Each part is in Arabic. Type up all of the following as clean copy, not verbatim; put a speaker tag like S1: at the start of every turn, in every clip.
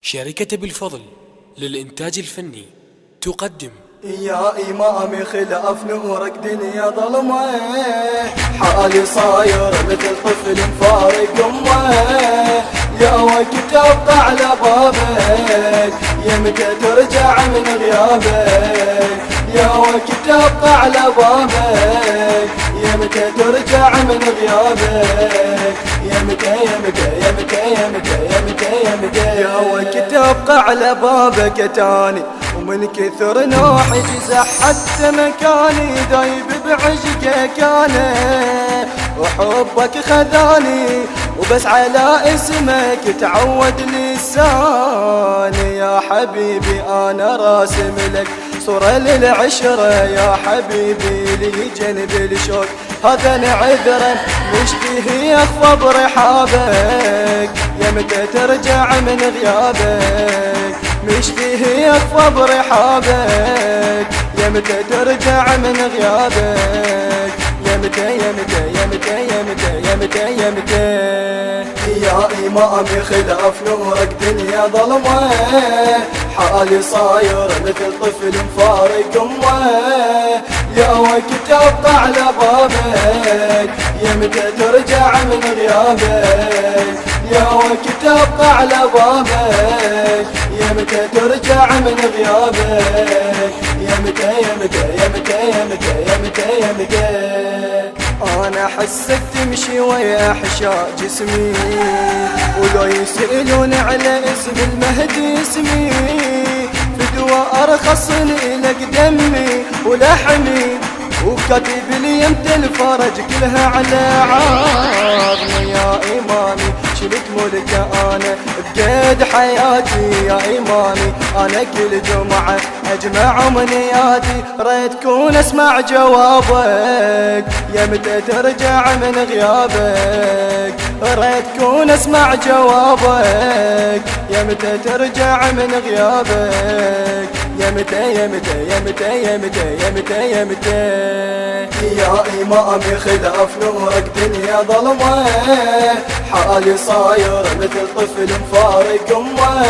S1: شركة بالفضل للإنتاج الفني تقدم
S2: يا إمامي خلاف نورك دنيا ظلمة، حالي صاير مثل طفل مفارق أمه. يا وقت أبقى على بابك، يمتى ترجع من غيابك. يا وقت أبقى على بابك، يمتى ترجع من غيابك. يمتى يمتى يمتى يمتى يمتى يمتى يا وقت أبقى على بابك تاني، ومن كثر نوحي جزع حتى مكاني دايب بعشقك انا، وحبك خذاني وبس على اسمك تعود لساني. يا حبيبي انا راسم لك صورة للعشرة، يا حبيبي لي جنب الشوق هذا نعذرا مشتهي اخفى برحابك. يمتى ترجع من غيابك، مشتهي اخفى برحابك. يمتى ترجع من غيابك. يمتى يمتى يمتى يمتى يمتى يمتى يا إمامي خلاف نورك دنيا ظلمة، حالي صاير مثل طفل مفارق أمه. يا وقت أبقى على بابك، يمتى ترجع من غيابك. يا وقت أبقى على بابك، يمتى ترجع من غيابك. يمتى يمتى يمتى يمتى يمتى يمتى أنا حسك تمشي ويا حشا جسمي، ولو يسألون على اسم المهدي اسمي، فدوى أرخص لك دمي ولحمي، وكاتب لي يمتى الفرج كلها على عظمي. يا إمامي شلت ملكة أنا بقيد حياتي، يا إمامي أنا كل جمعة أجمع أمنياتي، ريت كون أسمع جوابك. يمتى ترجع من غيابك، ريت كون أسمع جوابك. يمتى ترجع من غيابك. يمتى يمتى يمتى يمتى يمتى يمتى يا إمامي خلاف نورك دنيا ظلمة، حالي صاير مثل طفل مفارق أمه.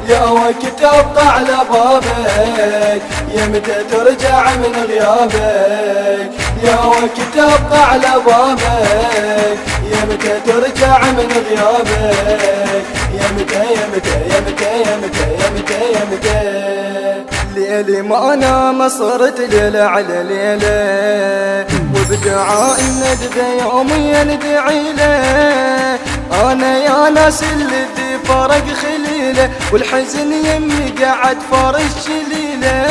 S2: يا وقت أبقى على بابك، يمتى ترجع من غيابك. يا وقت أبقى على بابك، يمتى ترجع من غيابك. يمتى يمتى يمتى يمتى يمتى يمتى ليلي ما انام صرت ليلة على ليلة، وبدعاء الندبة يوميا ندعي له. انا يا ناس الذي فرق خليله، والحزن يمي قعد فرش شليله،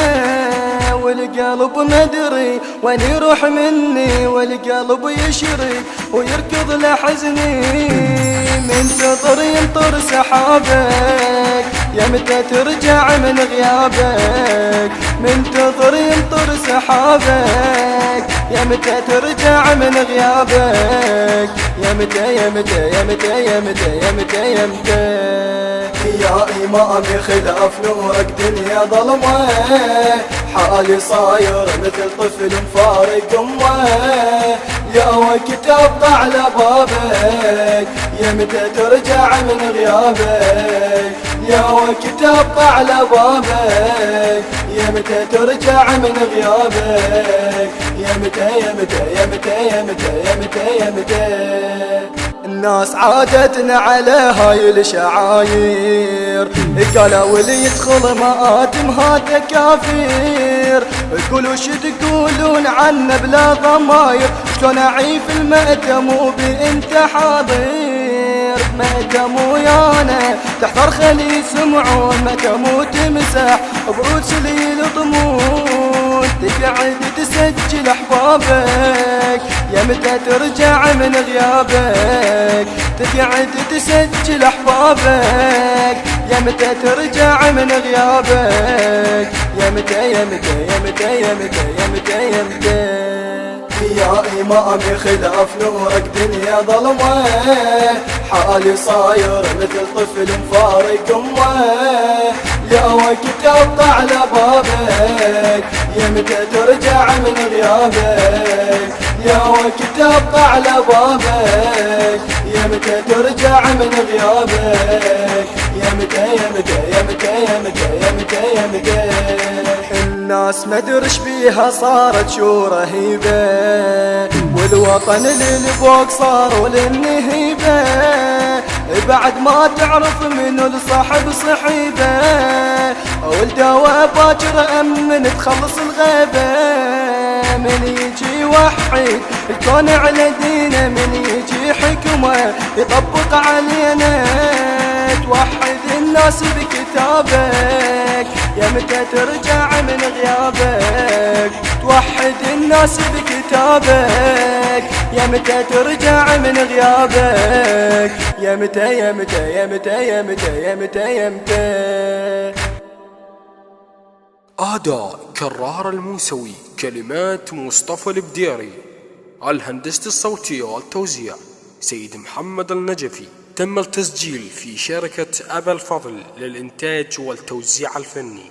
S2: والقلب مدري وين يروح مني، والقلب يشرق ويركض لحزني. منتظر ينطر سحابك، يمتى ترجع من غيابك. منتظر ينطر سحابك، يمتى ترجع من غيابك. يمتى يمتى يمتى يمتى يمتى يمتى يا إمامي خلاف نورك دنيا ظلمة، حالي صاير مثل طفل مفارق أمه. يا وقت أبقى على بابك، يمتى ترجع من غيابك. يا وقت أبقى على بابك، يمتى ترجع من غيابك. يمتى يمتى يمتى يمتى يمتى يمتى الناس عادتنا على هاي الشعاير، قالوا واللي يدخل مآتم هذا كافر. قولوا شو تقولون عنه بلا ضماير، شلون اعيف المأتم وبانت حاضر. مأتم ويانا تحضر خلي يسمعون، مأتم وتمسح برود سليل طمون، تقعد تسجل احبابك. يمتى ترجع من غيابك، تقعد تسجل احبابك. يمتى ترجع من غيابك. يمتى يمتى يمتى يمتى يمتى يمتى يا إمامي خلاف نورك دنيا ظلمة، حالي صاير مثل طفل مفارق أمه. يا وقت أبقى على بابك، يمتى ترجع من غيابك. يا وقت أبقى على بابك، يمتى ترجع من غيابك. يا متى يا متى يا متى يا متى يا متى يا متى. الناس مدرش بيها صارت شو رهيبة، والوطن للفوق صاروا للنهيبة، بعد ما تعرف منو الصاحب صحيبة، والدواء باكر أمن تخلص الغيبة. من يجي يوحد الكون على دينه، من يجي حكمه يطبق علينا، توحد الناس بكتابك يا متى ترجع من غيابك، توحد الناس بكتابك يا متى ترجع من غيابك، يا متى يا متى يا متى يا متى يا متى يا متى.
S1: أداء كرار الموسوي، كلمات مصطفى البديري، الهندسة الصوتية والتوزيع سيد محمد النجفي. تم التسجيل في شركة أبا الفضل للإنتاج والتوزيع الفني.